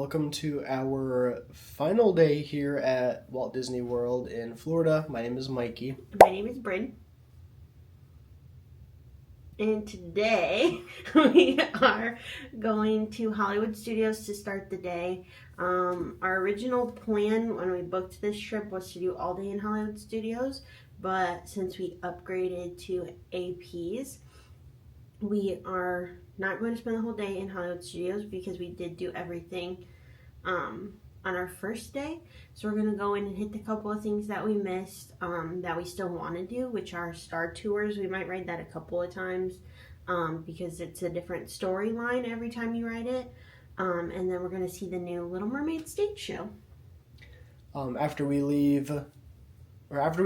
Welcome to our final day here at Walt Disney World in Florida. My name is Mikey. My name is Bryn. And today we are going to Hollywood Studios to start the day. Our original plan when we booked this trip was to do all day in Hollywood Studios, but since we upgraded to APs, we are not going to spend the whole day in Hollywood Studios because we did do everything on our first day. So we're going to go in and hit the couple of things that we missed that we still want to do, which are Star Tours. We might ride that a couple of times because it's a different storyline every time you ride it. And then we're going to see the new Little Mermaid stage show. After we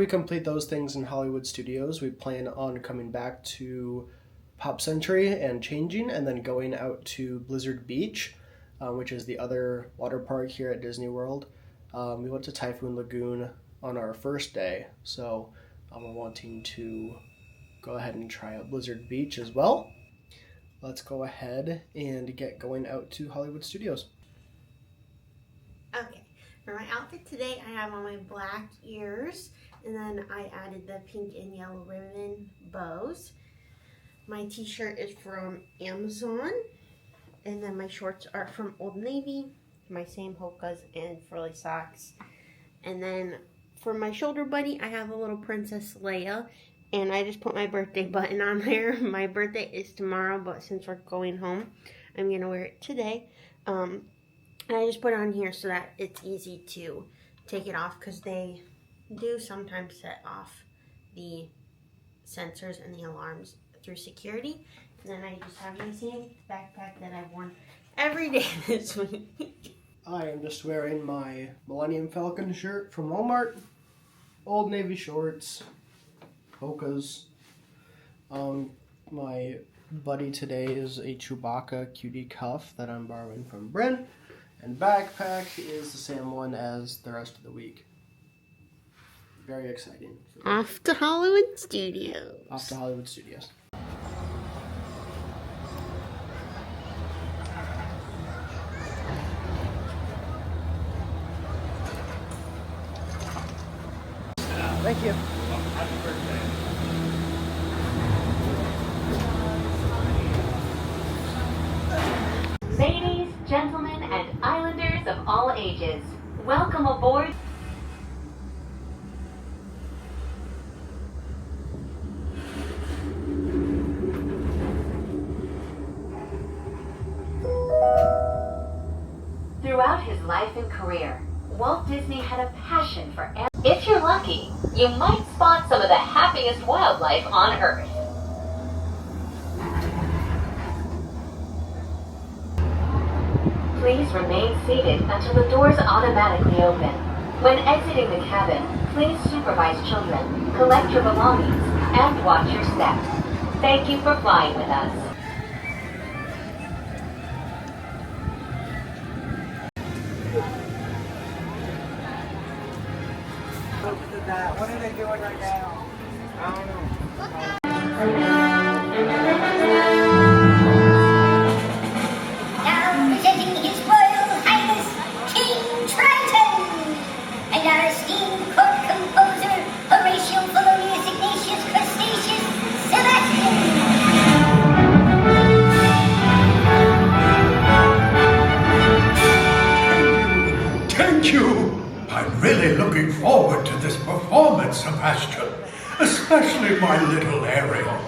complete those things in Hollywood Studios, we plan on coming back to Pop Century and changing, and then going out to Blizzard Beach, which is the other water park here at Disney World. We went to Typhoon Lagoon on our first day, so we're wanting to go ahead and try out Blizzard Beach as well. Let's go ahead and get going out to Hollywood Studios. Okay, for my outfit today, I have on my black ears, and then I added the pink and yellow ribbon bows. My t-shirt is from Amazon, and then my shorts are from Old Navy, my same Hoka's and frilly socks. And then for my shoulder buddy, I have a little Princess Leia, and I just put my birthday button on there. My birthday is tomorrow, but since we're going home, I'm going to wear it today. And I just put it on here so that it's easy to take it off, because they do sometimes set off the sensors and the alarms through security. And then I just have my same backpack that I've worn every day this week. I am just wearing my Millennium Falcon shirt from Walmart, Old Navy shorts, Hoka's. My buddy today is a Chewbacca cutie cuff that I'm borrowing from Bryn, and backpack is the same one as the rest of the week. Very exciting. Off to Hollywood Studios. Off to Hollywood Studios. Thank you. Happy birthday. Ladies, gentlemen, and islanders of all ages, welcome aboard. Throughout his life and career, Walt Disney had a passion for animals. If you're lucky, you might spot some of the happiest wildlife on Earth. Please remain seated until the doors automatically open. When exiting the cabin, please supervise children, collect your belongings, and watch your step. Thank you for flying with us. What are they doing right now? I don't know. Now presenting His Royal Highness King Triton and our esteemed court composer Horatio Felonius Ignatius Crustaceus Sebastian. Thank you. I'm really looking forward to this performance, Sebastian, especially my little Ariel.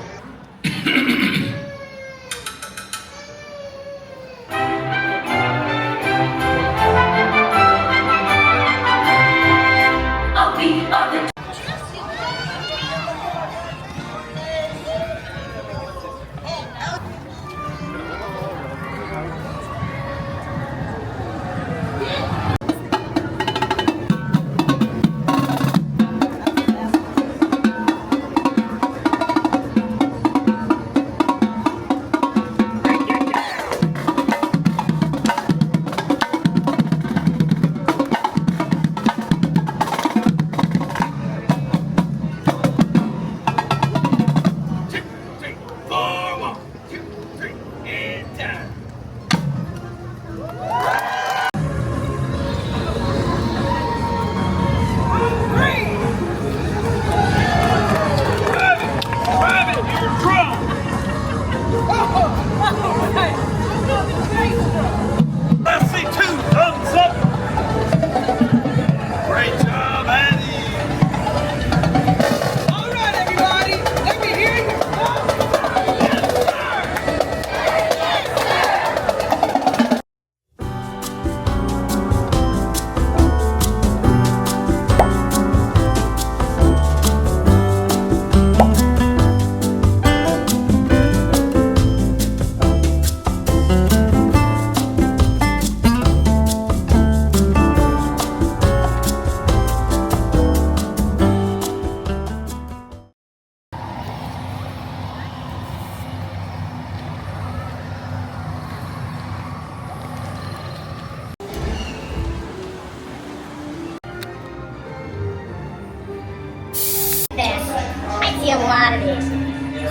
see a lot of it.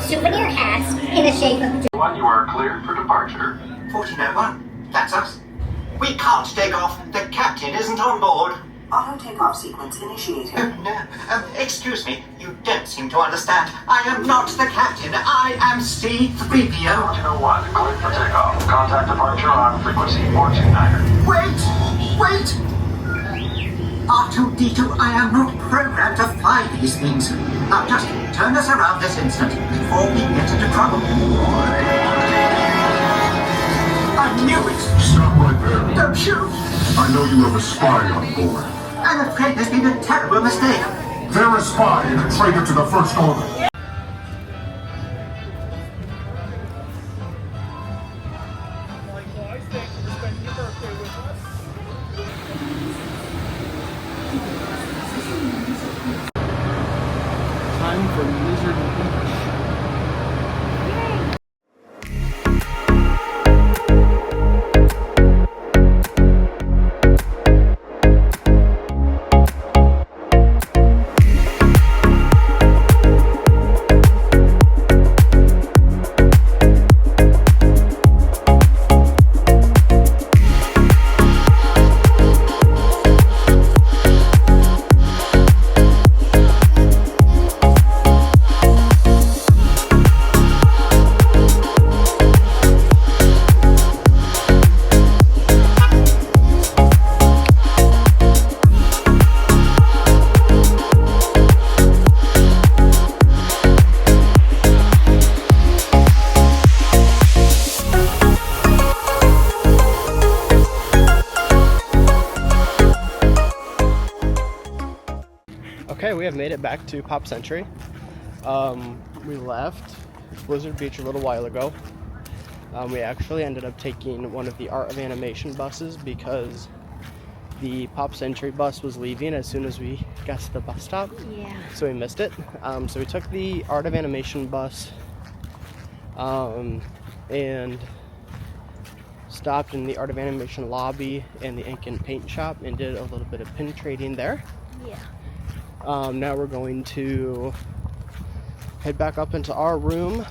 Souvenir hats in the shape of... You are cleared for departure. 1401, that's us. We can't take off. The captain isn't on board. Auto takeoff sequence initiated. Excuse me, you don't seem to understand. I am not the captain. I am C-3PO. 1401, cleared for takeoff. Contact departure on frequency 429er. Wait! R2-D2, I am not programmed to fly these things. Now just turn us around this instant before we get into trouble. I knew it! Stop right there. Don't shoot! I know you have a spy on board. I'm afraid there's been a terrible mistake. They're a spy and a traitor to the First Order. Time for Blizzard Beach. Okay, we have made it back to Pop Century. We left Blizzard Beach a little while ago. We actually ended up taking one of the Art of Animation buses because the Pop Century bus was leaving as soon as we got to the bus stop. Yeah. So we missed it. So we took the Art of Animation bus and stopped in the Art of Animation lobby and the ink and paint shop and did a little bit of pin trading there. Yeah. Now we're going to head back up into our room,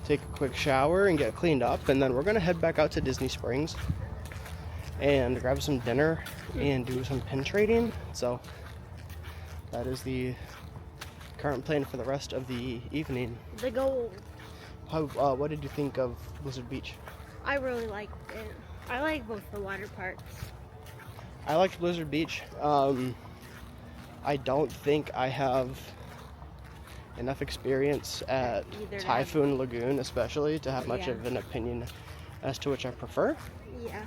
take a quick shower and get cleaned up, and then we're going to head back out to Disney Springs and grab some dinner and do some pin trading. So that is the current plan for the rest of the evening. The gold. What did you think of Blizzard Beach? I really liked it. I like both the water parks. I liked Blizzard Beach. I don't think I have enough experience at Typhoon Lagoon, especially, to have much of an opinion as to which I prefer. Yeah.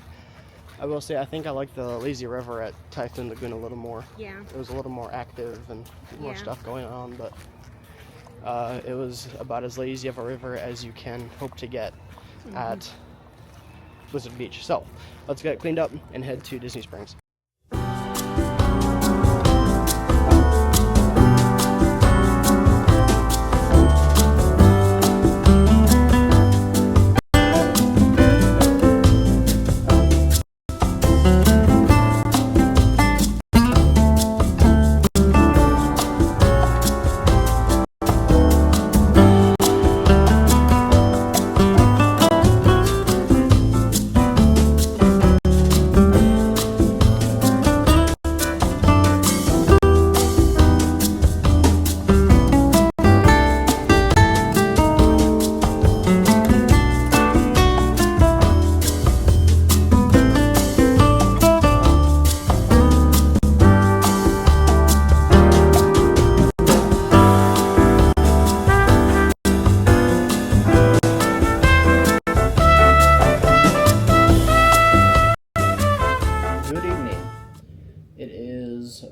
I will say I think I like the lazy river at Typhoon Lagoon a little more. Yeah. It was a little more active and more stuff going on, but it was about as lazy of a river as you can hope to get at Blizzard Beach. So let's get cleaned up and head to Disney Springs.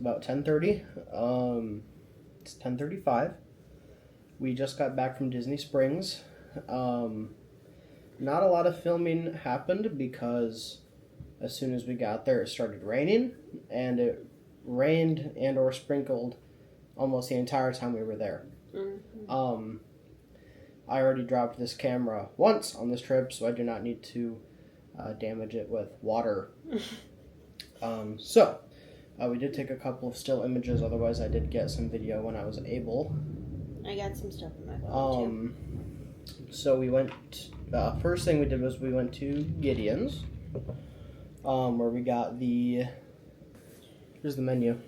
About 10:30. It's 10:35. We just got back from Disney Springs. Not a lot of filming happened because as soon as we got there it started raining, and it rained and or sprinkled almost the entire time we were there. I already dropped this camera once on this trip, so I do not need to damage it with water. We did take a couple of still images. Otherwise, I did get some video when I was able. I got some stuff in my phone too. So we went. First thing we did was we went to Gideon's, where we got the. Here's the menu.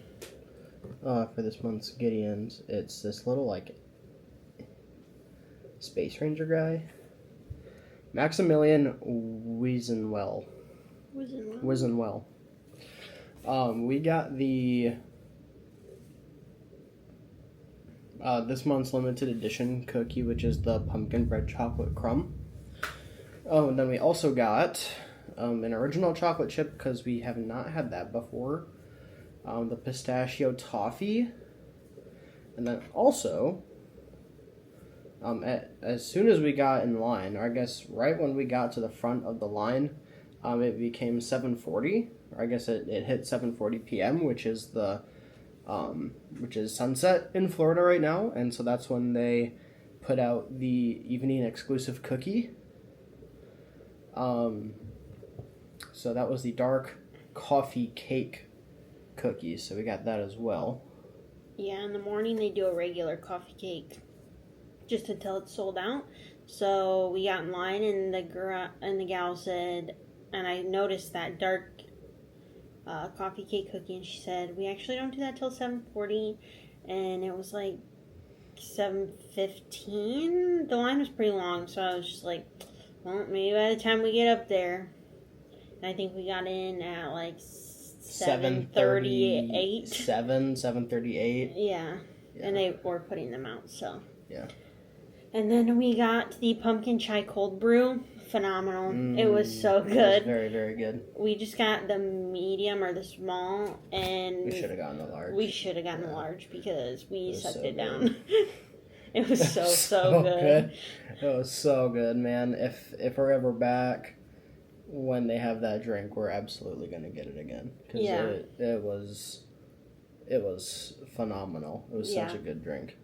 For this month's Gideon's, it's this little like Space Ranger guy, Maximilian Wizenwell. Wizenwell. We got the this month's limited edition cookie, which is the pumpkin bread chocolate crumb. Oh, and then we also got an original chocolate chip because we have not had that before. The pistachio toffee, and then also, as soon as we got in line, or I guess right when we got to the front of the line, it became 7:40, or I guess it hit 7:40 p.m., which is sunset in Florida right now, and so that's when they put out the evening exclusive cookie. So that was the dark coffee cake cookies, so we got that as well. Yeah, in the morning they do a regular coffee cake just until it's sold out. So we got in line and the gal said, and I noticed that dark coffee cake cookie, and she said, we actually don't do that till 7:40, and it was like 7:15. The line was pretty long, so I was just like, well, maybe by the time we get up there. And I think we got in at like 7:38. 7:38. Yeah, and they were putting them out, so. Yeah. And then we got the pumpkin chai cold brew. Phenomenal. It was so good. Was very, very good. We just got the medium or the small, and we should have gotten the large. We should have gotten the large because we sucked it good. down. It was so good. It was so good, man. If we're ever back when they have that drink, we're absolutely gonna get it again. Cause it was phenomenal. It was such a good drink.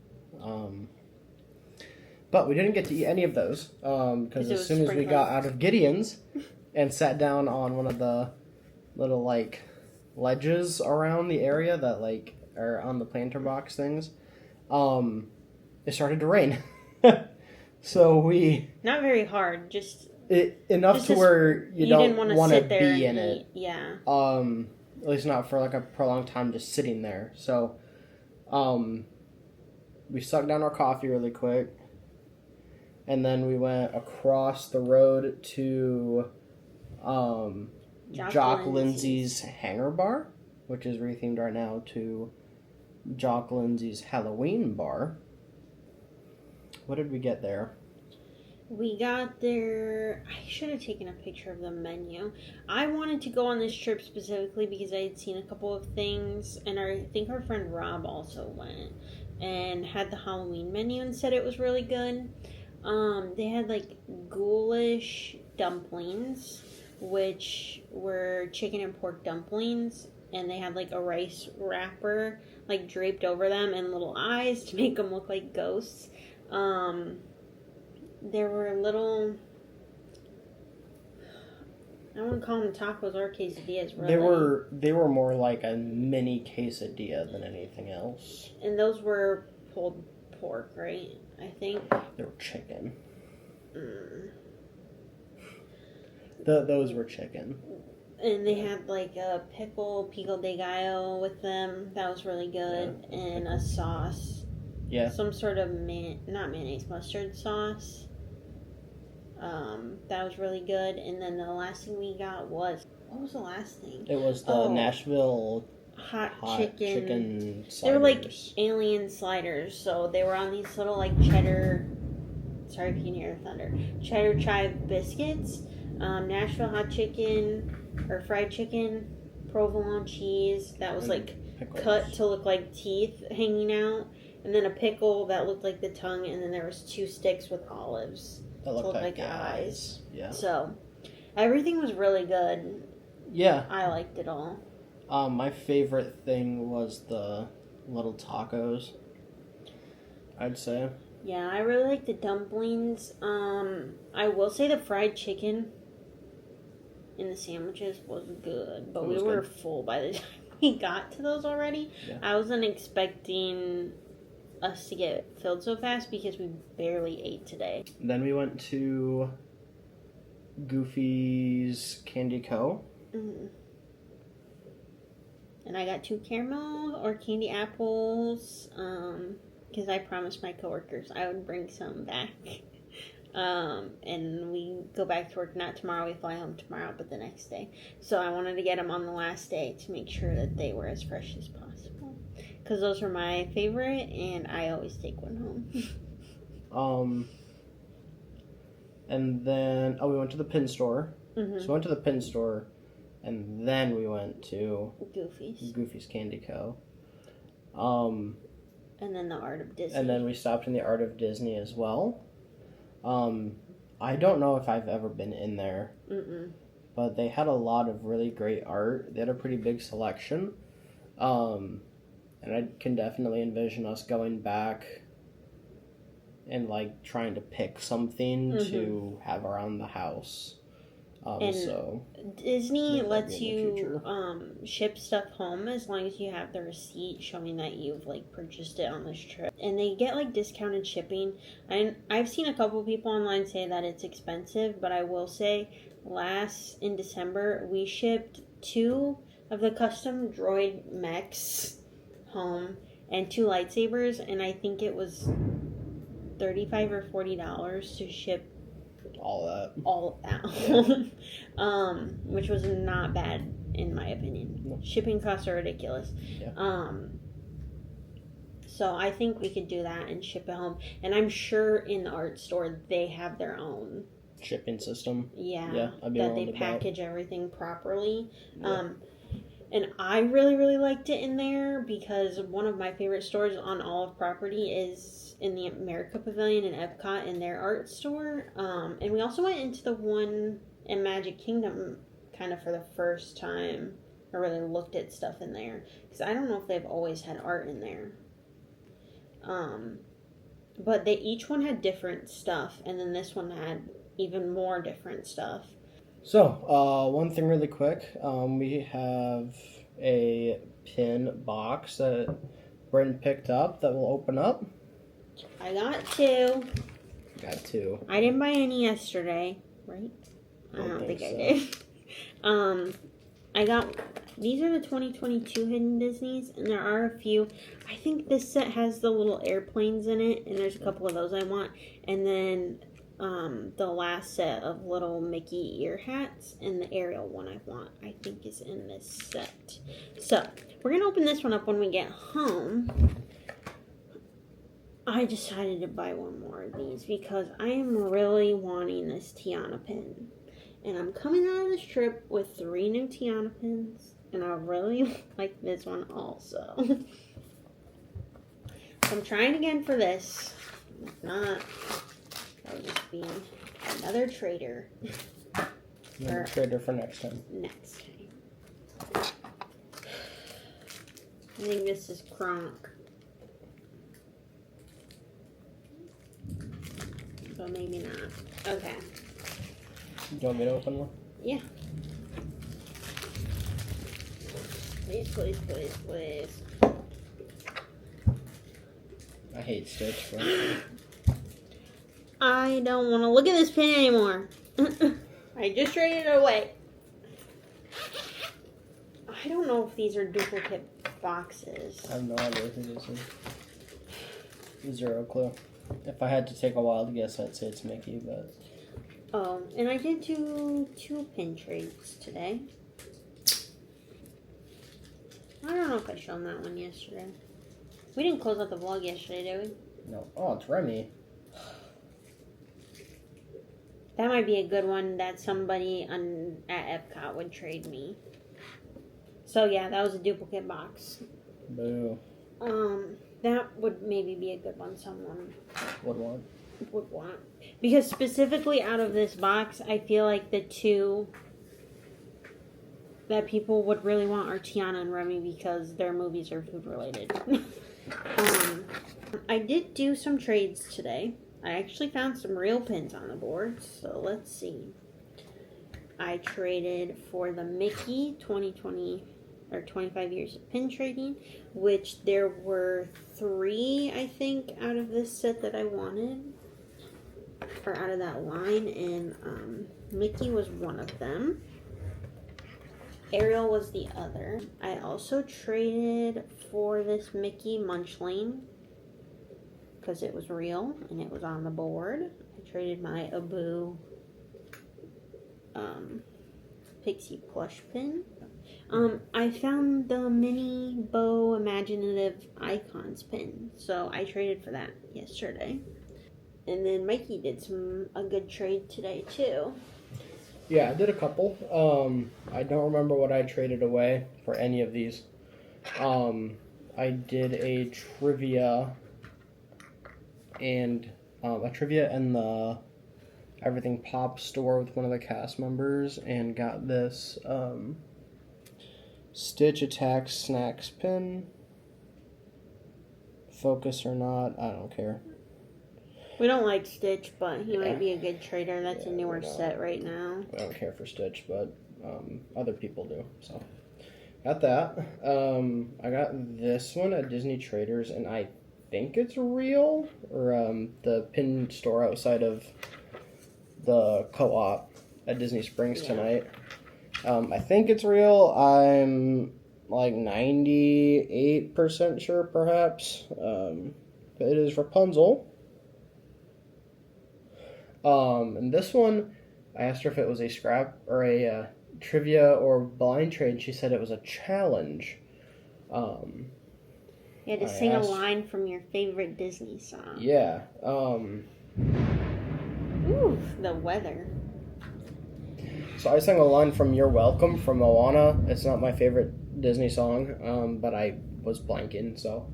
But we didn't get to eat any of those because as soon as we got out of Gideon's and sat down on one of the little like ledges around the area that like are on the planter box things, it started to rain. So we not very hard, just enough to where you don't want to be in it. Yeah. At least not for like a prolonged time, just sitting there. So, we sucked down our coffee really quick. And then we went across the road to Jock Lindsay's Hangar Bar, which is rethemed right now to Jock Lindsay's Halloween Bar. What did we get there? We got there. I should have taken a picture of the menu. I wanted to go on this trip specifically because I had seen a couple of things, and I think our friend Rob also went and had the Halloween menu and said it was really good. They had like ghoulish dumplings, which were chicken and pork dumplings, and they had like a rice wrapper like draped over them and little eyes to make them look like ghosts. There were little, I wouldn't call them tacos or quesadillas, really. They were more like a mini quesadilla than anything else. And those were pulled pork, right? I think. They were chicken. Those were chicken. And they had like a pico de gallo with them. That was really good. Yeah. And a sauce. Yeah. Some sort of, not mayonnaise, mustard sauce. That was really good. And then the last thing we got was, what was the last thing? It was the Nashville hot chicken sliders. They were like alien sliders. So they were on these little like cheddar, sorry if you can hear the thunder, cheddar chive biscuits, Nashville hot chicken or fried chicken, provolone cheese that was like pickles. Cut to look like teeth hanging out, and then a pickle that looked like the tongue, and then there was 2 sticks with olives that looked like eyes. Yeah. So everything was really good. Yeah. I liked it all. My favorite thing was the little tacos, I'd say. Yeah, I really like the dumplings. I will say the fried chicken in the sandwiches was good, but we were full by the time we got to those already. Yeah. I wasn't expecting us to get filled so fast because we barely ate today. Then we went to Goofy's Candy Co. And I got 2 caramel or candy apples because I promised my coworkers I would bring some back. And we go back to work not tomorrow, we fly home tomorrow, but the next day. So I wanted to get them on the last day to make sure that they were as fresh as possible. Because those were my favorite, and I always take one home. And then, we went to the pin store. Mm-hmm. So we went to the pin store, and then we went to Goofy's Candy Co. And then the Art of Disney. And then we stopped in the Art of Disney as well. I don't know if I've ever been in there, but they had a lot of really great art. They had a pretty big selection. And I can definitely envision us going back and like trying to pick something to have around the house. And so Disney lets in the you future. ship stuff home as long as you have the receipt showing that you've like purchased it on this trip, and they get like discounted shipping. I've seen a couple people online say that it's expensive, but I will say in December we shipped 2 of the custom droid mechs home and 2 lightsabers, and I think it was $35 or $40 to ship all of that. Which was not bad in my opinion. No. Shipping costs are ridiculous. Yeah. So I think we could do that and ship it home, and I'm sure in the art store they have their own shipping system. Yeah, I'd be that willing they to package everything properly. Yeah. And I really, really liked it in there because one of my favorite stores on all of property is in the America Pavilion in Epcot in their art store. And we also went into the one in Magic Kingdom kind of for the first time. I really looked at stuff in there because I don't know if they've always had art in there. But each one had different stuff, and then this one had even more different stuff. So, one thing really quick. We have a pin box that Bryn picked up that will open up. I got 2. Got 2. I didn't buy any yesterday, right? I don't think I did. I got, these are the 2022 Hidden Disneys, and there are a few. I think this set has the little airplanes in it, and there's a couple of those I want. And then the last set of little Mickey ear hats, and the Ariel one I want, I think is in this set. So, we're going to open this one up when we get home. I decided to buy one more of these because I am really wanting this Tiana pin. And I'm coming out of this trip with 3 new Tiana pins, and I really like this one also. So I'm trying again for this. If not, I'll just be another trader. Another trader for next time. Next time. I think this is Kronk. But maybe not. Okay. Do you want me to open one? Yeah. Please, please, please, please. I hate Stitch. But I don't want to look at this pin anymore. I just traded it away. I don't know if these are duplicate boxes. I have no idea who this is. 0 clue. If I had to take a wild guess, I'd say it's Mickey, but... Oh, and I did do 2 pin trades today. I don't know if I showed that one yesterday. We didn't close out the vlog yesterday, did we? No. Oh, it's Remy. That might be a good one that somebody at Epcot would trade me. So yeah, that was a duplicate box. Boo. That would maybe be a good one someone Would want. Because specifically out of this box, I feel like the 2 that people would really want are Tiana and Remy because their movies are food related. I did do some trades today. I actually found some real pins on the board, so let's see. I traded for the Mickey 2020 or 25 years of pin trading, which there were 3, I think, out of this set that I wanted, or out of that line, and Mickey was one of them. Ariel was the other. I also traded for this Mickey Munchling because it was real and it was on the board. I traded my Abu Pixie plush pin. I found the mini Bow Imaginative Icons pin, so I traded for that yesterday. And then Mikey did a good trade today too. Yeah, I did a couple. I don't remember what I traded away for any of these. I did a trivia in the Everything Pop store with one of the cast members, and got this Stitch Attack Snacks pin. Focus or not, I don't care. We don't like Stitch, but he might be a good trader. That's a newer set right now. I don't care for Stitch, but other people do. So, got that. I got this one at Disney Traders, and I think it's real, or the pin store outside of the co-op at Disney Springs tonight. I think it's real. I'm like 98% sure, perhaps. It is Rapunzel. And this one, I asked her if it was a scrap or a trivia or blind trade, and she said it was a challenge. You had to sing a line from your favorite Disney song. Yeah. Ooh, the weather. So I sang a line from You're Welcome from Moana. It's not my favorite Disney song, but I was blanking, so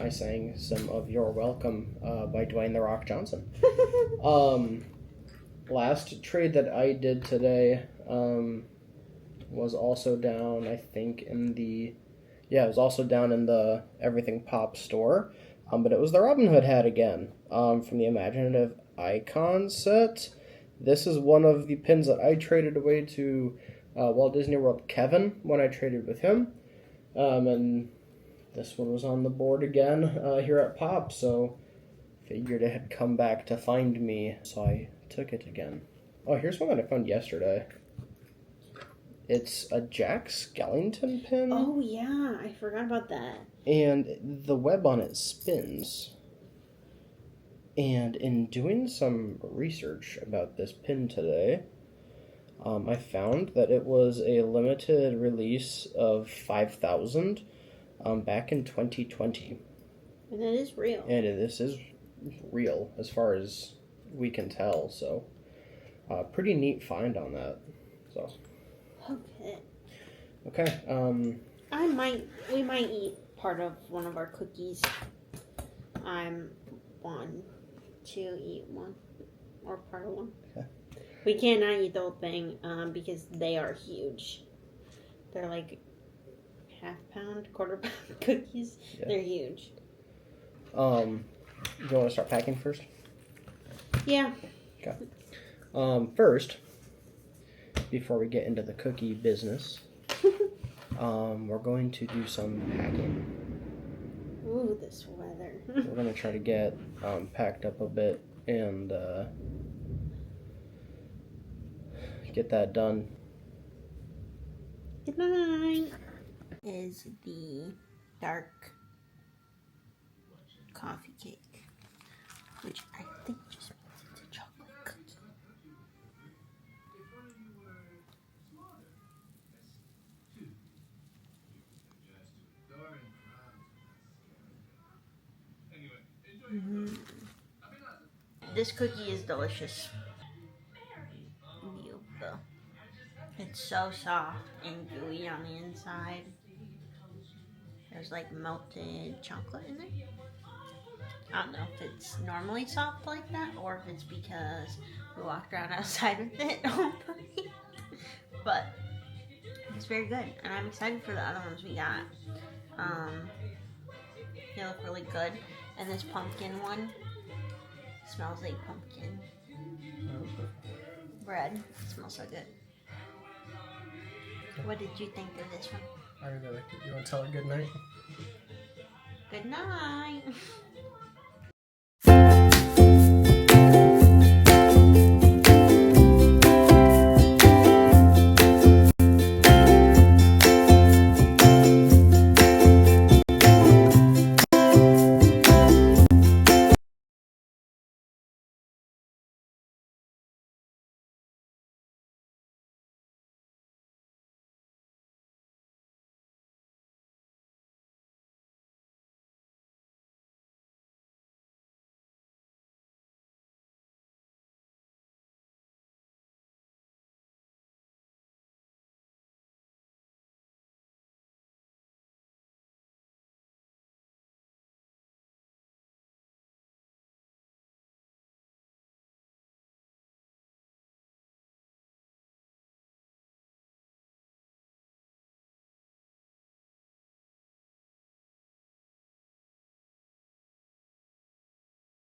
I sang some of You're Welcome by Dwayne The Rock Johnson. Last trade that I did today was also down, I think, it was also down in the Everything Pop store, but it was the Robin Hood hat again, from the Imaginative Icon set. This is one of the pins that I traded away to Walt Disney World Kevin when I traded with him, and this one was on the board again here at Pop, so figured it had come back to find me, so I took it again. Oh, here's one that I found yesterday. It's a Jack Skellington pin. Oh, yeah, I forgot about that. And the web on it spins. And in doing some research about this pin today, I found that it was a limited release of 5,000 back in 2020. And it is real. And this is real as far as we can tell, so pretty neat find on that. So okay. We might eat part of one of our cookies. I'm one to eat one or part of one. Okay. We cannot eat the whole thing because they are huge. They're like half-pound, quarter-pound cookies. Yeah. They're huge. Do you want to start packing first? Yeah. Okay. First, before we get into the cookie business, we're going to do some packing. Ooh, this weather. We're going to try to get packed up a bit and get that done. Good night. Is the dark coffee cake, which I think just means it's a chocolate cookie. This cookie is delicious. It's so soft and gooey on the inside. There's like melted chocolate in there. I don't know if it's normally soft like that or if it's because we walked around outside with it all night. But it's very good, and I'm excited for the other ones we got. They look really good, and this pumpkin one smells like pumpkin bread. It smells so good. What did you think of this one? I really liked it. You want to tell her good night? Good night.